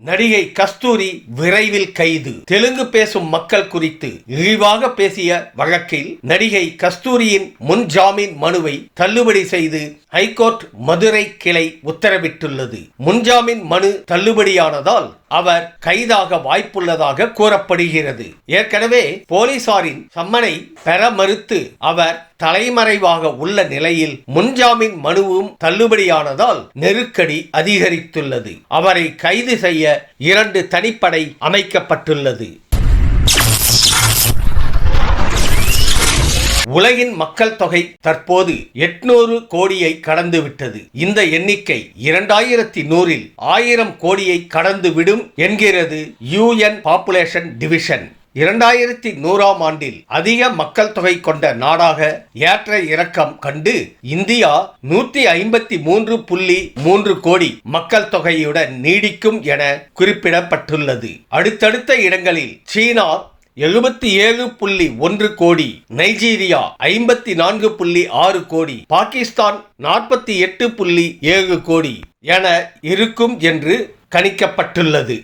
நடிகை கஸ்தூரி விரைவில் கைது. தெலுங்கு பேசும் மக்கள் குறித்து இழிவாக பேசிய வழக்கில் நடிகை கஸ்தூரியின் முன் ஜாமீன் மனுவை தள்ளுபடி செய்து ஹைகோர்ட் மதுரை கிளை உத்தரவிட்டுள்ளது. முன்ஜாமீன் மனு தள்ளுபடியானதால் அவர் கைதாக வாய்ப்புள்ளதாக கூறப்படுகிறது. ஏற்கனவே போலீசாரின் சம்மனை பெற மறுத்து அவர் தலைமறைவாக உள்ள நிலையில் முன்ஜாமீன் மனுவும் தள்ளுபடியானதால் நெருக்கடி அதிகரித்துள்ளது. அவரை கைது செய்ய 2 தனிப்படை அமைக்கப்பட்டுள்ளது. உலகின் மக்கள் தொகை தற்போது 800 கோடியை கடந்துவிட்டது. இந்த எண்ணிக்கை 2100 1000 கோடியை கடந்துவிடும் என்கிறது UN பாப்புலேஷன் டிவிஷன். 2100ஆம் ஆண்டில் அதிக மக்கள் தொகை கொண்ட நாடாக ஏற்ற இறக்கம் கண்டு இந்தியா 153.3 கோடி மக்கள் தொகையுடன் நீடிக்கும் என குறிப்பிடப்பட்டுள்ளது. அடுத்தடுத்த இடங்களில் சீனா 77.1 கோடி, நைஜீரியா 54.6 கோடி, பாகிஸ்தான் 48.7 கோடி என இருக்கும் என்று கணிக்கப்பட்டுள்ளது.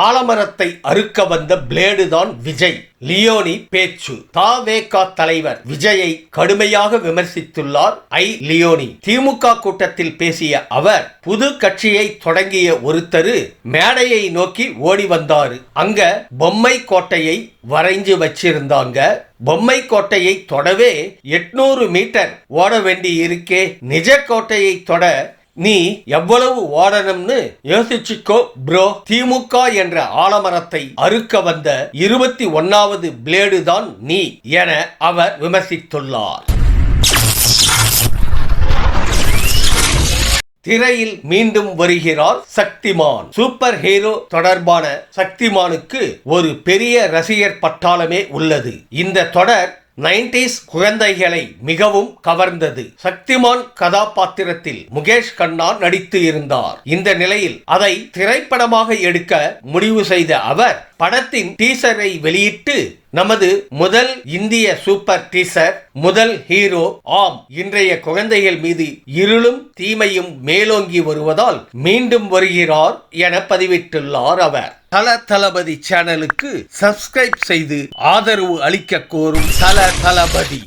ஆலமரத்தை அறுக்க வந்த பிளேடு தான் விஜய். லியோனி பேச்சு. தவேக தலைவர் விஜயை கடுமையாக விமர்சித்துள்ளார் லியோனி. திமுக கூட்டத்தில் பேசிய அவர், புது கட்சியை தொடங்கிய ஒருத்தரு மேடையை நோக்கி ஓடி வந்தாரு. அங்க பொம்மை கோட்டையை வரைஞ்சு வச்சிருந்தாங்க. பொம்மை கோட்டையை தொடவே 800 மீட்டர் ஓட வேண்டி இருக்கே. நிஜ கோட்டையை தொட நீ எவ்வளவு ஓடணும்னு யோசிச்சுக்கோ ப்ரோ. திமுக என்ற ஆலமரத்தை அறுக்க வந்த 21வது பிளேடு தான் நீ என அவர் விமர்சித்துள்ளார். திரையில் மீண்டும் வருகிறார் சக்திமான். சூப்பர் ஹீரோ தொடர்பான சக்திமானுக்கு ஒரு பெரிய ரசிகர் பட்டாளமே உள்ளது. இந்த தொடர் 90s குழந்தைகளை மிகவும் கவர்ந்தது. சக்திமான் கதாபாத்திரத்தில் முகேஷ் கண்ணா நடித்து இருந்தார். இந்த நிலையில் அதை திரைப்படமாக எடுக்க முடிவு செய்த அவர் படத்தின் டீசரை வெளியிட்டு, நமது முதல் இந்திய சூப்பர் டீசர், முதல் ஹீரோ. ஆம், இன்றைய குழந்தைகள் மீது இருளும் தீமையும் மேலோங்கி வருவதால் மீண்டும் வருகிறார் என பதிவிட்டுள்ளார் அவர். தளபதி சேனலுக்கு சப்ஸ்கிரைப் செய்து ஆதரவு அளிக்க கோரும் தளபதி.